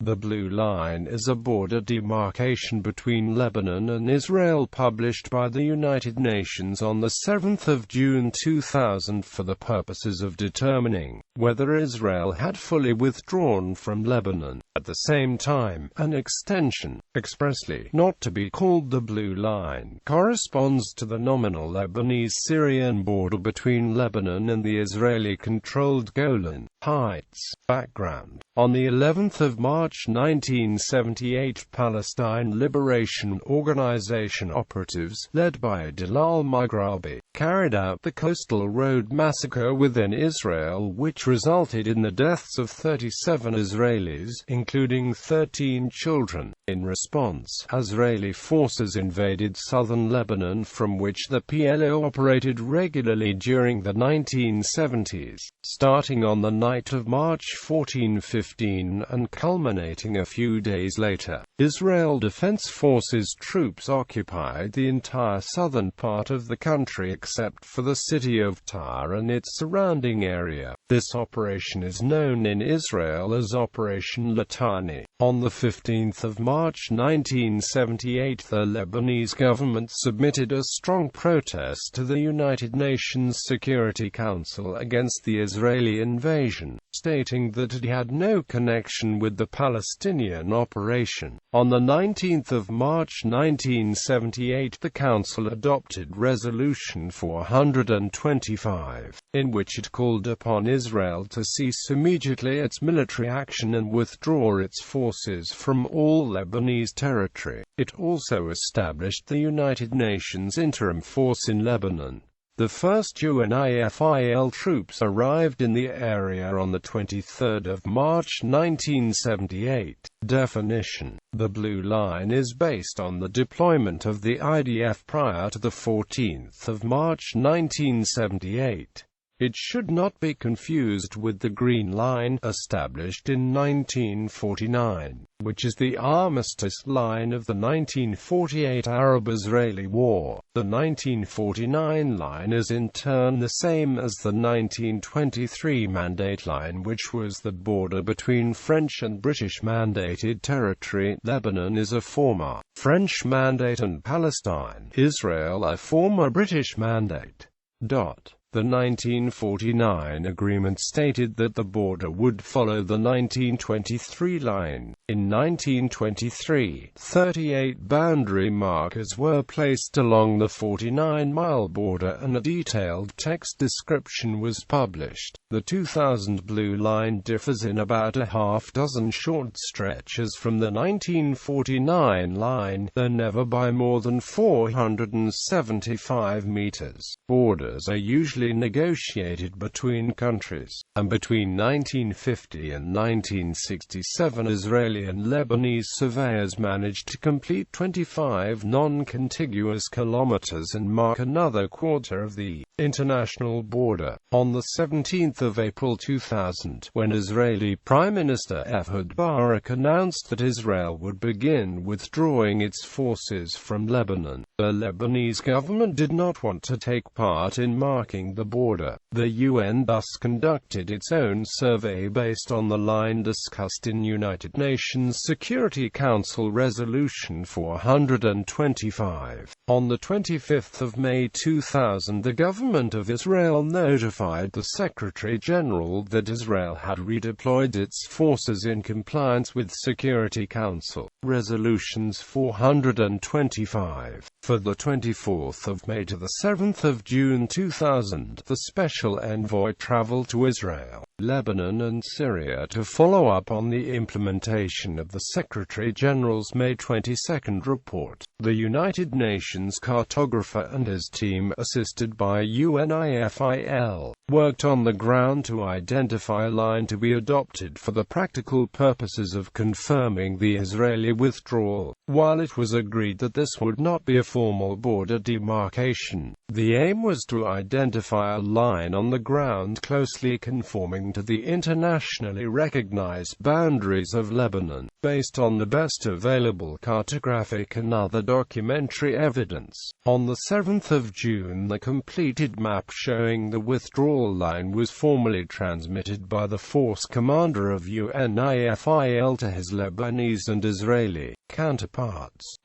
The Blue Line is a border demarcation between Lebanon and Israel published by the United Nations on 7 June 2000 for the purposes of determining whether Israel had fully withdrawn from Lebanon. At the same time, an extension, expressly not to be called the Blue Line, corresponds to the nominal Lebanese-Syrian border between Lebanon and the Israeli-controlled Golan Heights. Background: on the 11th of March 1978, Palestine Liberation Organization operatives, led by Dalal Maghrabi, carried out the Coastal Road massacre within Israel, which resulted in the deaths of 37 Israelis, including 13 children. In response, Israeli forces invaded southern Lebanon, from which the PLO operated regularly during the 1970s, starting on the night of March 14-15 and culminating a few days later. Israel Defense Forces troops occupied the entire southern part of the country except for the city of Tyre and its surrounding area. This operation is known in Israel as Operation Litani. On the 15th of March 1978, the Lebanese government submitted a strong protest to the United Nations Security Council against the Israeli invasion, stating that it had no connection with the Palestinian operation. On the 19th of March 1978, the Council adopted Resolution 425, in which it called upon Israel to cease immediately its military action and withdraw its forces from all Lebanese territory. It also established the United Nations Interim Force in Lebanon. The first UNIFIL troops arrived in the area on the 23rd of March 1978. Definition: the Blue Line is based on the deployment of the IDF prior to the 14th of March 1978. It should not be confused with the Green Line, established in 1949, which is the armistice line of the 1948 Arab-Israeli War. The 1949 line is in turn the same as the 1923 Mandate Line, which was the border between French and British mandated territory. Lebanon is a former French mandate and Palestine, Israel, a former British mandate. The 1949 agreement stated that the border would follow the 1923 line. In 1923, 38 boundary markers were placed along the 49-mile border and a detailed text description was published. The 2000 Blue Line differs in about a half-dozen short stretches from the 1949 line, though never by more than 475 meters. Borders are usually negotiated between countries, and between 1950 and 1967 Israeli and Lebanese surveyors managed to complete 25 non-contiguous kilometers and mark another quarter of the international border. On the 17th of April 2000, when Israeli Prime Minister Ehud Barak announced that Israel would begin withdrawing its forces from Lebanon, the Lebanese government did not want to take part in marking the border. The UN thus conducted its own survey based on the line discussed in United Nations Security Council Resolution 425. On the 25th of May 2000, the government of Israel notified the Secretary-General that Israel had redeployed its forces in compliance with Security Council Resolutions 425. For the 24th of May to the 7th of June 2000, the Special Envoy traveled to Israel, Lebanon and Syria to follow up on the implementation of the Secretary-General's May 22 report. The United Nations cartographer and his team, assisted by UNIFIL, worked on the ground to identify a line to be adopted for the practical purposes of confirming the Israeli withdrawal. While it was agreed that this would not be a formal border demarcation, the aim was to identify a line on the ground closely conforming to the internationally recognized boundaries of Lebanon, based on the best available cartographic and other documentary evidence. On the 7th of June, the completed map showing the withdrawal line was formally transmitted by the force commander of UNIFIL to his Lebanese and Israeli counterparts.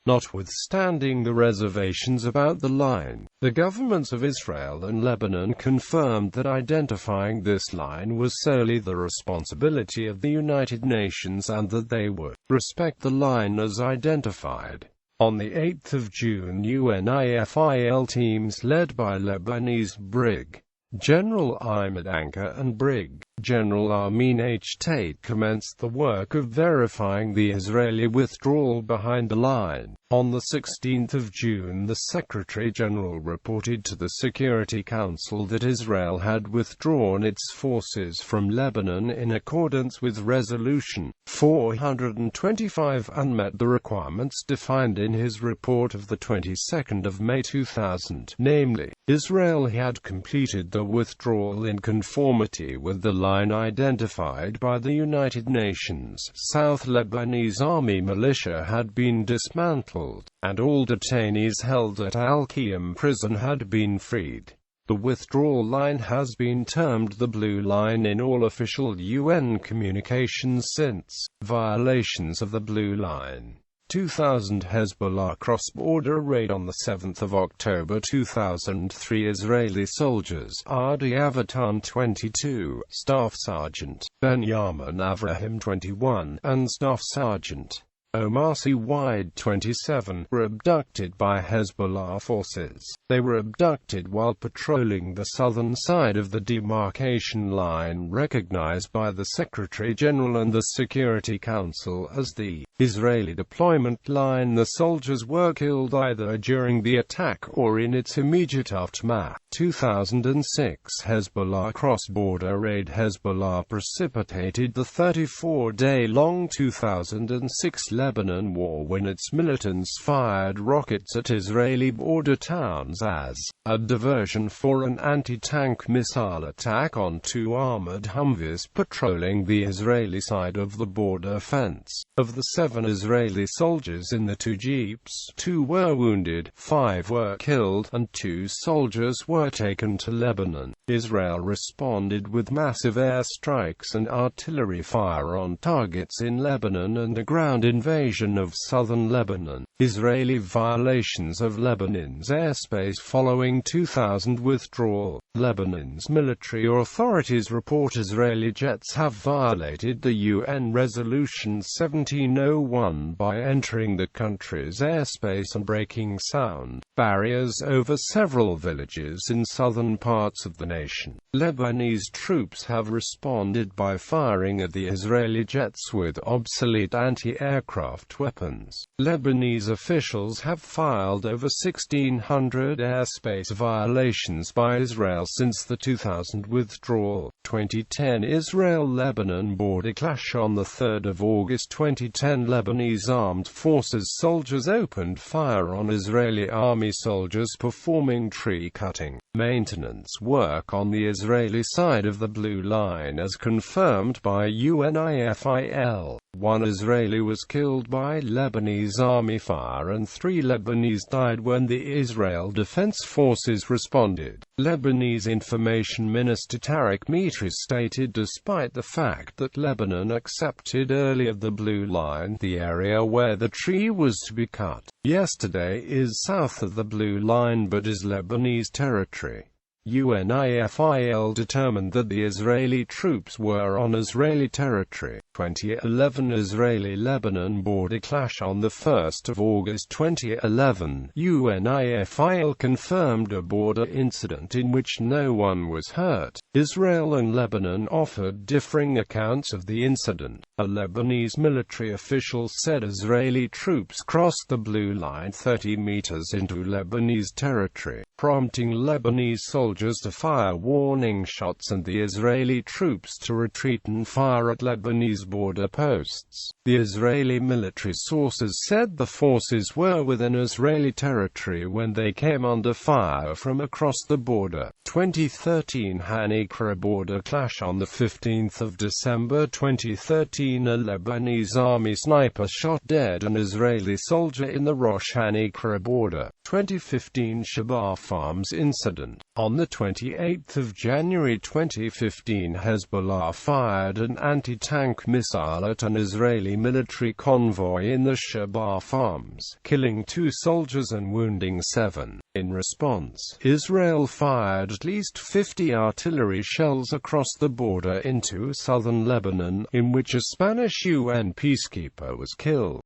Notwithstanding the reservations about the line, the governments of Israel and Lebanon confirmed that identifying this line was solely the responsibility of the United Nations and that they would respect the line as identified. On the 8th of June, UNIFIL teams led by Lebanese Brig. General Ahmed Anka and Brig. General Amin H. Tate commenced the work of verifying the Israeli withdrawal behind the line. On the 16th of June, the Secretary-General reported to the Security Council that Israel had withdrawn its forces from Lebanon in accordance with Resolution 425 and met the requirements defined in his report of the 22nd of May 2000, namely, Israel had completed the withdrawal in conformity with the line identified by the United Nations. South Lebanese Army militia had been dismantled, and all detainees held at Al-Qiyam prison had been freed. The withdrawal line has been termed the Blue Line in all official UN communications since. Violations of the Blue Line. 2000 Hezbollah cross-border raid. On the 7th of October 2003, Israeli soldiers Adi Avatan 22, Staff Sergeant Benjamin Avraham 21, and Staff Sergeant Omar C. Wide 27 were abducted by Hezbollah forces. They were abducted while patrolling the southern side of the demarcation line recognized by the Secretary-General and the Security Council as the Israeli deployment line. The soldiers were killed either during the attack or in its immediate aftermath. 2006 Hezbollah cross-border raid. Hezbollah precipitated the 34-day-long 2006 Lebanon war when its militants fired rockets at Israeli border towns as a diversion for an anti-tank missile attack on two armored Humvees patrolling the Israeli side of the border fence. Of the 7 Israeli soldiers in the 2 jeeps, 2 were wounded, 5 were killed, and 2 soldiers were taken to Lebanon. Israel responded with massive airstrikes and artillery fire on targets in Lebanon and a ground invasion of southern Lebanon. Israeli violations of Lebanon's airspace following 2000 withdrawal. Lebanon's military authorities report Israeli jets have violated the UN Resolution 1701 by entering the country's airspace and breaking sound barriers over several villages in southern parts of the nation. Lebanese troops have responded by firing at the Israeli jets with obsolete anti-aircraft weapons. Lebanese officials have filed over 1,600 airspace violations by Israel since the 2000 withdrawal. 2010 Israel-Lebanon border clash. On the 3rd of August 2010, Lebanese armed forces soldiers opened fire on Israeli army soldiers performing tree-cutting maintenance work on the Israeli side of the Blue Line as confirmed by UNIFIL. 1 Israeli was killed by Lebanese army fire and 3 Lebanese died when the Israel Defense Forces responded. Lebanese Information Minister Tariq Mitri stated despite the fact that Lebanon accepted earlier the Blue Line, the area where the tree was to be cut yesterday is south of the Blue Line but is Lebanese territory. UNIFIL determined that the Israeli troops were on Israeli territory. 2011 Israeli-Lebanon border clash. On the 1st of August 2011, UNIFIL confirmed a border incident in which no one was hurt. Israel and Lebanon offered differing accounts of the incident. A Lebanese military official said Israeli troops crossed the Blue Line 30 meters into Lebanese territory, prompting Lebanese soldiers soldiers to fire warning shots and the Israeli troops to retreat and fire at Lebanese border posts. The Israeli military sources said the forces were within Israeli territory when they came under fire from across the border. 2013 Hanikra border clash. On the 15th of December 2013, a Lebanese army sniper shot dead an Israeli soldier in the Rosh Hanikra border. 2015 Shabaa Farms incident. On the 28th of January 2015, Hezbollah fired an anti-tank missile at an Israeli military convoy in the Shabaa Farms, killing 2 soldiers and wounding 7. In response, Israel fired at least 50 artillery shells across the border into southern Lebanon, in which a Spanish UN peacekeeper was killed.